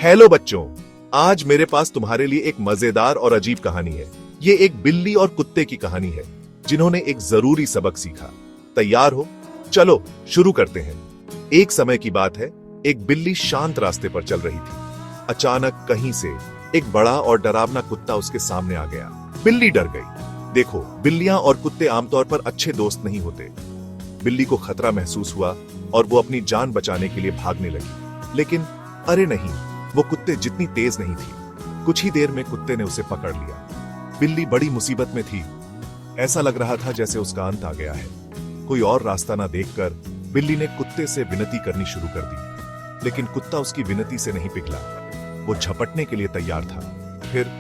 Hello बच्चों, आज मेरे पास तुम्हारे लिए एक मजेदार और अजीब कहानी है। ये एक बिल्ली और कुत्ते की कहानी है जिन्होंने एक जरूरी सबक सीखा। तैयार हो? चलो शुरू करते हैं। एक समय की बात है, एक बिल्ली शांत रास्ते पर चल रही थी। अचानक कहीं से एक बड़ा और डरावना कुत्ता उसके सामने आ गया। बिल्ली डर गई। देखो, बिल्लियां और कुत्ते आमतौर पर अच्छे दोस्त नहीं होते। बिल्ली को खतरा महसूस हुआ और वो अपनी जान बचाने के लिए भागने लगी। लेकिन अरे नहीं, वो कुत्ते जितनी तेज नहीं थी। कुछ ही देर में कुत्ते ने उसे पकड़ लिया। बिल्ली बड़ी मुसीबत में थी। ऐसा लग रहा था जैसे उसका अंत आ गया है। कोई और रास्ता ना देखकर बिल्ली ने कुत्ते से विनती करनी शुरू कर दी, लेकिन कुत्ता उसकी विनती से नहीं पिघला। वो झपटने के लिए तैयार था। फिर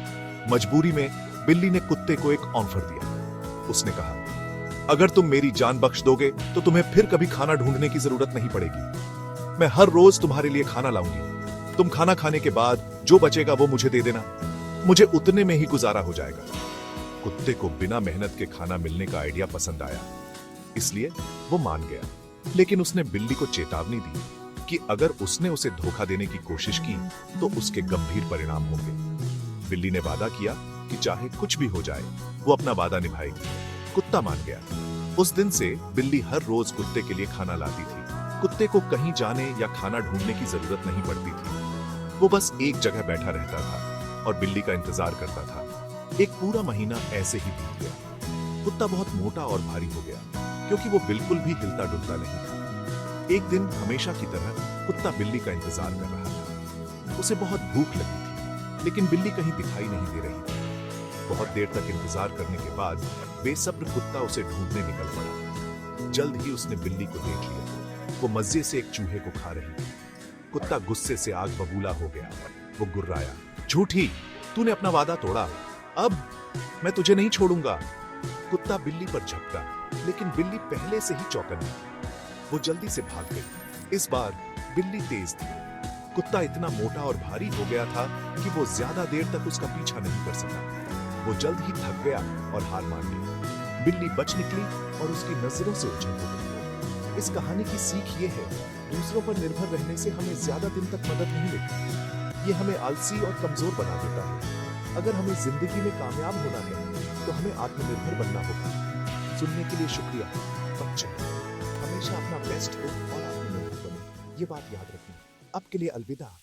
मजबूरी में बिल्ली ने कुत्ते को एक ऑफर दिया। उसने कहा, अगर तुम मेरी जान बख्श दोगे तो तुम्हें फिर कभी खाना ढूंढने की जरूरत नहीं पड़ेगी। मैं हर रोज तुम्हारे लिए खाना लाऊंगी। तुम खाना खाने के बाद जो बचेगा वो मुझे दे देना। मुझे उतने में ही गुजारा हो जाएगा। कुत्ते को बिना मेहनत के खाना मिलने का आइडिया पसंद आया, इसलिए वो मान गया। लेकिन उसने बिल्ली को चेतावनी दी कि अगर उसने उसे धोखा देने की कोशिश की तो उसके गंभीर परिणाम होंगे। बिल्ली ने वादा किया कि चाहे कुछ भी हो जाए वो अपना वादा निभाएगी। कुत्ता मान गया। उस दिन से बिल्ली हर रोज कुत्ते के लिए खाना लाती थी। कुत्ते को कहीं जाने या खाना ढूंढने की जरूरत नहीं पड़ती थी। वो बस एक जगह बैठा रहता था और बिल्ली का इंतजार करता था। एक पूरा महीना ऐसे ही बीत गया। कुत्ता बहुत मोटा और भारी हो गया क्योंकि वो बिल्कुल भी हिलता डुलता नहीं था। एक दिन हमेशा की तरह कुत्ता बिल्ली का इंतजार कर रहा था। उसे बहुत भूख लगी थी, लेकिन बिल्ली कहीं दिखाई नहीं दे रही थी। बहुत देर तक इंतजार करने के बाद बेसब्र कुत्ता उसे ढूंढने निकल पड़ा। जल्द ही उसने बिल्ली को देख लिया। वो मजे से एक चूहे को खा रही थी। कुत्ता गुस्से से आग बबूला हो गया। वो गुर्राया, झूठी, तूने अपना वादा तोड़ा। अब मैं तुझे नहीं छोड़ूंगा। कुत्ता बिल्ली पर झपटा, लेकिन बिल्ली पहले से ही चौकन्नी थी। वो जल्दी से भाग गई। इस बार बिल्ली तेज थी। कुत्ता इतना मोटा और भारी हो गया था कि वो ज्यादा देर तक उसका पीछा नहीं कर सका। वो जल्द ही थक गया और हार मान गई। बिल्ली बच निकली और उसकी नजरों से ओझल हो गई। इस कहानी की सीख ये है, दूसरों पर निर्भर रहने से हमें ज्यादा दिन तक मदद नहीं मिलती। ये हमें आलसी और कमजोर बना देता है। अगर हमें जिंदगी में कामयाब होना है तो हमें आत्मनिर्भर बनना होगा। सुनने के लिए शुक्रिया बच्चों। हमेशा अपना बेस्ट हो और आत्मनिर्भर बनो। ये बात याद रखना। अब के लिए अलविदा।